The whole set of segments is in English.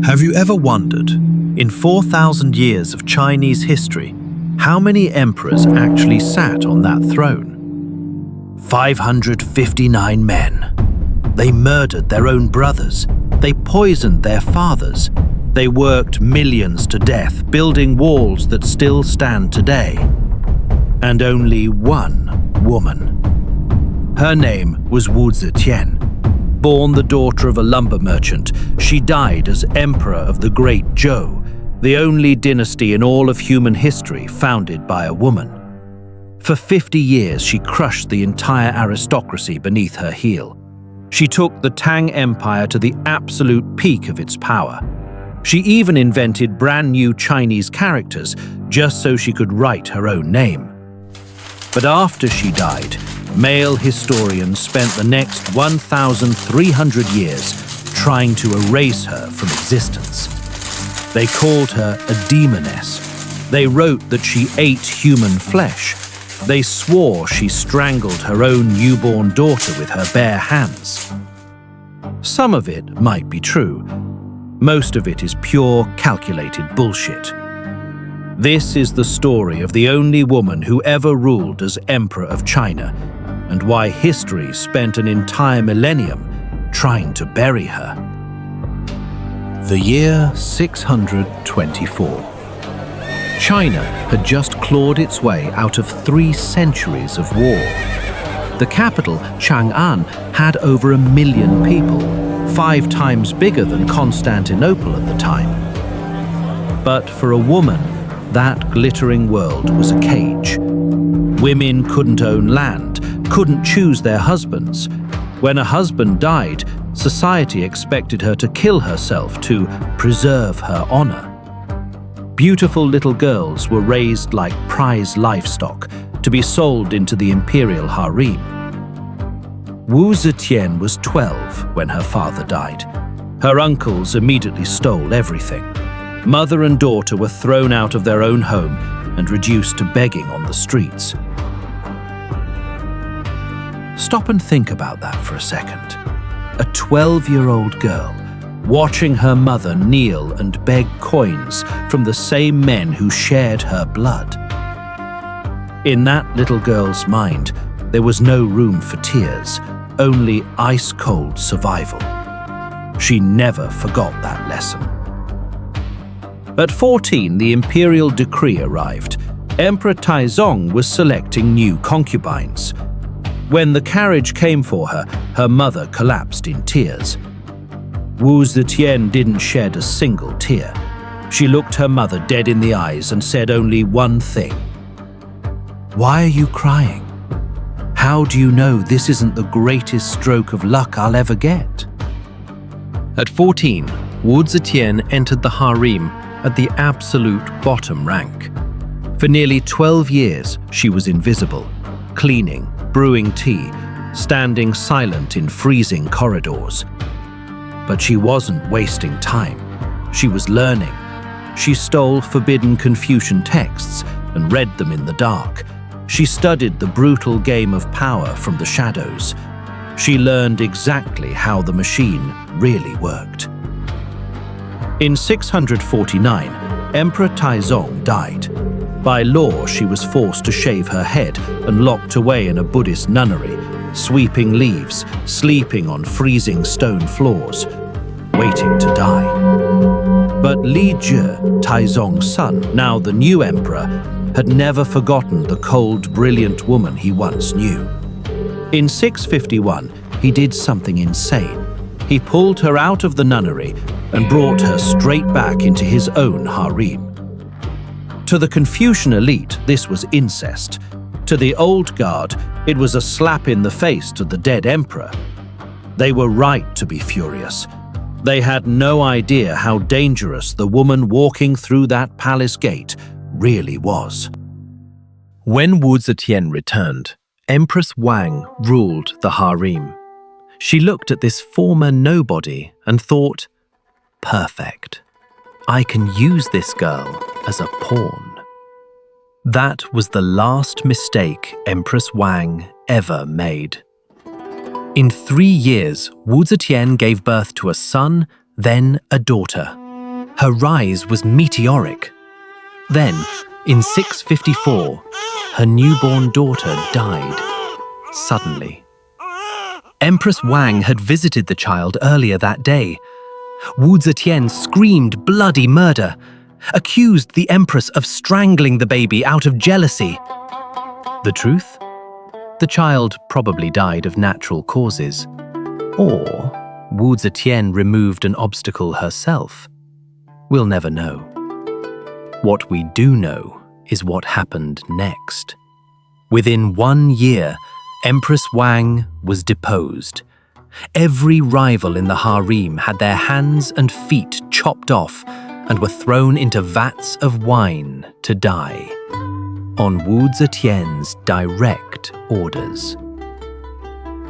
Have you ever wondered, in 4,000 years of Chinese history, how many emperors actually sat on that throne? 559 men. They murdered their own brothers. They poisoned their fathers. They worked millions to death, building walls that still stand today. And only one woman. Her name was Wu Zetian. Born the daughter of a lumber merchant, she died as emperor of the Great Zhou, the only dynasty in all of human history founded by a woman. For 50 years, she crushed the entire aristocracy beneath her heel. She took the Tang Empire to the absolute peak of its power. She even invented brand new Chinese characters just so she could write her own name. But after she died, male historians spent the next 1,300 years trying to erase her from existence. They called her a demoness. They wrote that she ate human flesh. They swore she strangled her own newborn daughter with her bare hands. Some of it might be true. Most of it is pure, calculated bullshit. This is the story of the only woman who ever ruled as Emperor of China, and why history spent an entire millennium trying to bury her. The year 624. China had just clawed its way out of 3 centuries of war. The capital, Chang'an, had over 1 million people, 5 times bigger than Constantinople at the time. But for a woman, that glittering world was a cage. Women couldn't own land, couldn't choose their husbands. When a husband died, society expected her to kill herself to preserve her honor. Beautiful little girls were raised like prize livestock to be sold into the imperial harem. Wu Zetian was 12 when her father died. Her uncles immediately stole everything. Mother and daughter were thrown out of their own home and reduced to begging on the streets. Stop and think about that for a second. A 12-year-old girl watching her mother kneel and beg coins from the same men who shared her blood. In that little girl's mind, there was no room for tears, only ice-cold survival. She never forgot that lesson. At 14, the imperial decree arrived. Emperor Taizong was selecting new concubines. When the carriage came for her, her mother collapsed in tears. Wu Zetian didn't shed a single tear. She looked her mother dead in the eyes and said only one thing. "Why are you crying? How do you know this isn't the greatest stroke of luck I'll ever get?" At 14, Wu Zetian entered the harem at the absolute bottom rank. For nearly 12 years, she was invisible, cleaning, brewing tea, standing silent in freezing corridors. But she wasn't wasting time. She was learning. She stole forbidden Confucian texts and read them in the dark. She studied the brutal game of power from the shadows. She learned exactly how the machine really worked. In 649, Emperor Taizong died. By law, she was forced to shave her head and locked away in a Buddhist nunnery, sweeping leaves, sleeping on freezing stone floors, waiting to die. But Li Jie, Taizong's son, now the new emperor, had never forgotten the cold, brilliant woman he once knew. In 651, he did something insane. He pulled her out of the nunnery and brought her straight back into his own harem. To the Confucian elite, this was incest. To the old guard, it was a slap in the face to the dead emperor. They were right to be furious. They had no idea how dangerous the woman walking through that palace gate really was. When Wu Zetian returned, Empress Wang ruled the harem. She looked at this former nobody and thought, "Perfect. I can use this girl as a pawn." That was the last mistake Empress Wang ever made. In 3 years, Wu Zetian gave birth to a son, then a daughter. Her rise was meteoric. Then, in 654, her newborn daughter died suddenly. Empress Wang had visited the child earlier that day. Wu Zetian screamed bloody murder, accused the empress of strangling the baby out of jealousy. The truth? The child probably died of natural causes. Or Wu Zetian removed an obstacle herself. We'll never know. What we do know is what happened next. Within 1 year, Empress Wang was deposed. Every rival in the harem had their hands and feet chopped off and were thrown into vats of wine to die, on Wu Zetian's direct orders.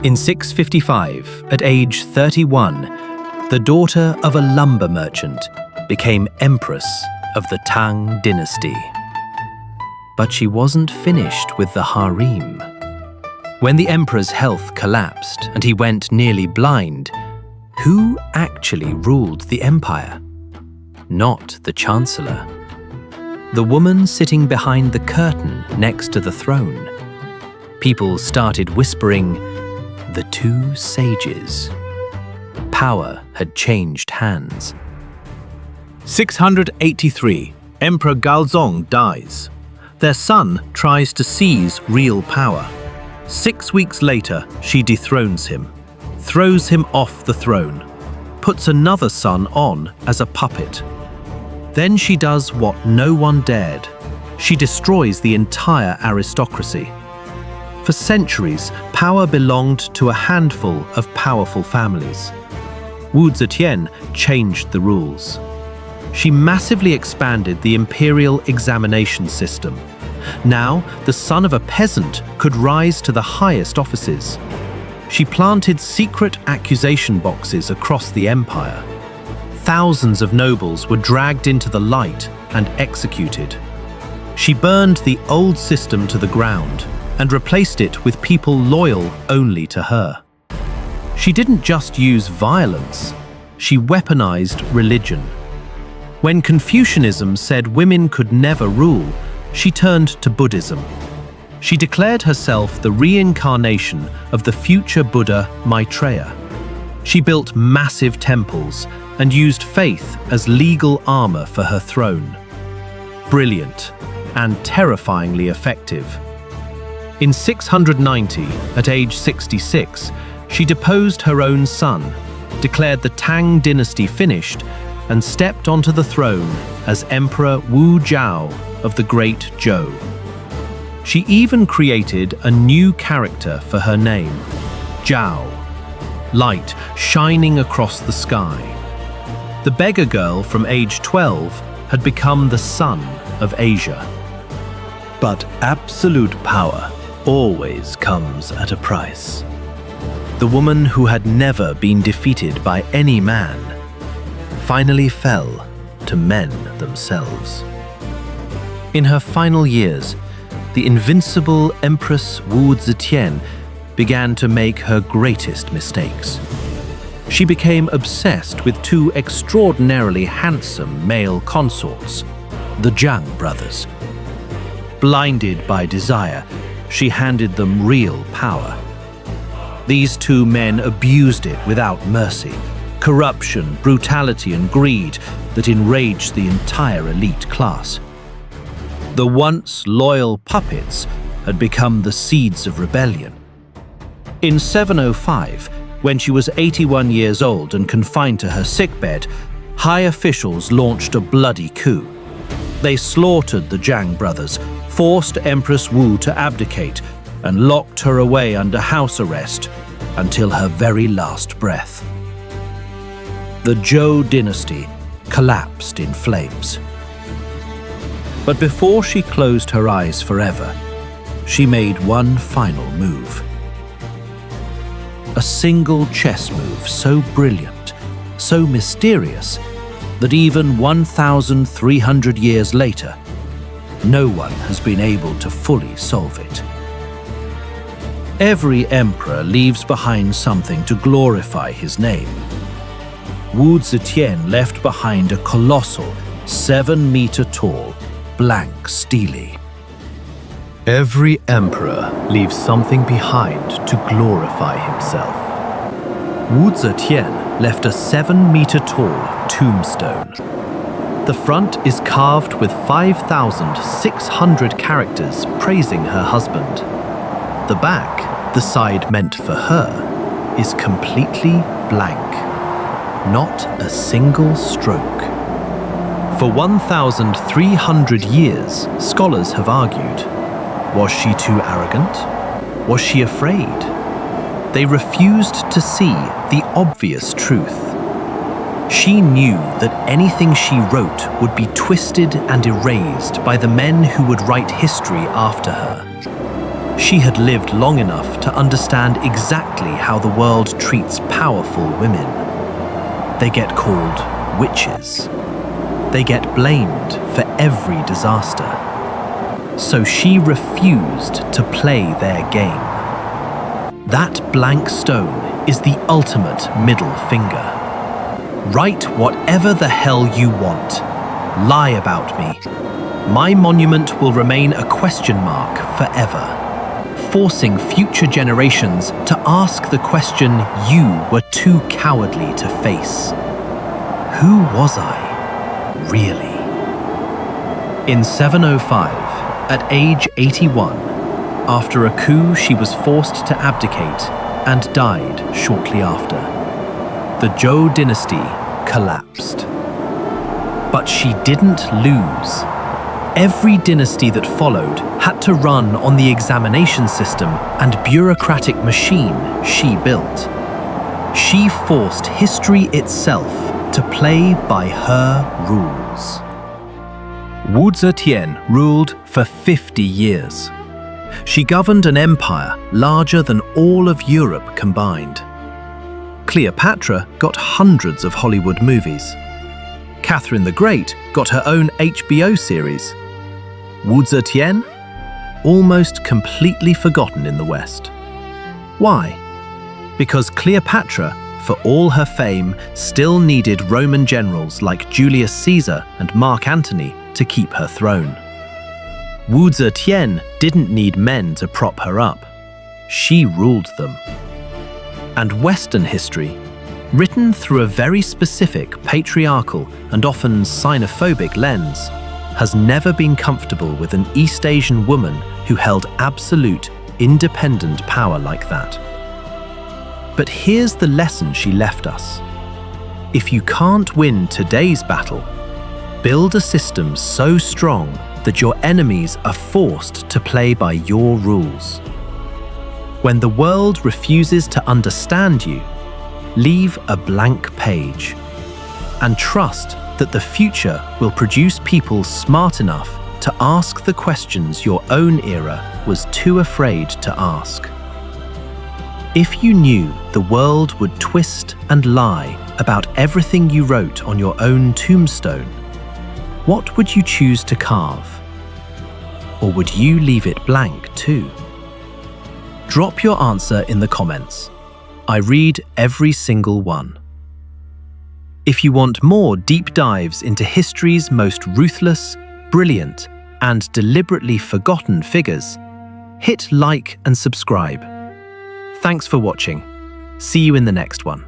In 655, at age 31, the daughter of a lumber merchant became empress of the Tang dynasty. But she wasn't finished with the harem. When the emperor's health collapsed and he went nearly blind, who actually ruled the empire? Not the chancellor. The woman sitting behind the curtain next to the throne. People started whispering, "The two sages." Power had changed hands. 683, Emperor Gaozong dies. Their son tries to seize real power. 6 weeks later, she dethrones him, throws him off the throne, puts another son on as a puppet. Then she does what no one dared. She destroys the entire aristocracy. For centuries, power belonged to a handful of powerful families. Wu Zetian changed the rules. She massively expanded the imperial examination system. Now, the son of a peasant could rise to the highest offices. She planted secret accusation boxes across the empire. Thousands of nobles were dragged into the light and executed. She burned the old system to the ground and replaced it with people loyal only to her. She didn't just use violence, she weaponized religion. When Confucianism said women could never rule, she turned to Buddhism. She declared herself the reincarnation of the future Buddha Maitreya. She built massive temples and used faith as legal armor for her throne. Brilliant and terrifyingly effective. In 690, at age 66, she deposed her own son, declared the Tang dynasty finished, and stepped onto the throne as Emperor Wu Zhao of the Great Zhou. She even created a new character for her name, Zhao, light shining across the sky. The beggar girl from age 12 had become the sun of Asia. But absolute power always comes at a price. The woman who had never been defeated by any man finally fell to men themselves. In her final years, the invincible Empress Wu Zetian began to make her greatest mistakes. She became obsessed with two extraordinarily handsome male consorts, the Zhang brothers. Blinded by desire, she handed them real power. These two men abused it without mercy. Corruption, brutality, and greed that enraged the entire elite class. The once loyal puppets had become the seeds of rebellion. In 705, when she was 81 years old and confined to her sickbed, high officials launched a bloody coup. They slaughtered the Zhang brothers, forced Empress Wu to abdicate, and locked her away under house arrest until her very last breath. The Zhou dynasty collapsed in flames. But before she closed her eyes forever, she made one final move. A single chess move so brilliant, so mysterious, that even 1,300 years later, no one has been able to fully solve it. Every emperor leaves behind something to glorify his name. Wu Zetian left behind a colossal, 7-meter-tall, blank stele. Every emperor leaves something behind to glorify himself. Wu Zetian left a 7-meter-tall tombstone. The front is carved with 5,600 characters praising her husband. The back, the side meant for her, is completely blank. Not a single stroke. For 1,300 years, scholars have argued. Was she too arrogant? Was she afraid? They refused to see the obvious truth. She knew that anything she wrote would be twisted and erased by the men who would write history after her. She had lived long enough to understand exactly how the world treats powerful women. They get called witches. They get blamed for every disaster. So she refused to play their game. That blank stone is the ultimate middle finger. Write whatever the hell you want. Lie about me. My monument will remain a question mark forever, forcing future generations to ask the question you were too cowardly to face. Who was I, really? In 705, at age 81, after a coup, she was forced to abdicate and died shortly after. The Zhou dynasty collapsed. But she didn't lose. Every dynasty that followed had to run on the examination system and bureaucratic machine she built. She forced history itself to play by her rules. Wu Zetian ruled for 50 years. She governed an empire larger than all of Europe combined. Cleopatra got hundreds of Hollywood movies. Catherine the Great got her own HBO series. Wu Zetian? Almost completely forgotten in the West. Why? Because Cleopatra, for all her fame, still needed Roman generals like Julius Caesar and Mark Antony to keep her throne. Wu Zetian didn't need men to prop her up. She ruled them. And Western history, written through a very specific patriarchal and often xenophobic lens, has never been comfortable with an East Asian woman who held absolute, independent power like that. But here's the lesson she left us. If you can't win today's battle, build a system so strong that your enemies are forced to play by your rules. When the world refuses to understand you, leave a blank page and trust that the future will produce people smart enough to ask the questions your own era was too afraid to ask. If you knew the world would twist and lie about everything you wrote on your own tombstone, what would you choose to carve? Or would you leave it blank too? Drop your answer in the comments. I read every single one. If you want more deep dives into history's most ruthless, brilliant, and deliberately forgotten figures, hit like and subscribe. Thanks for watching. See you in the next one.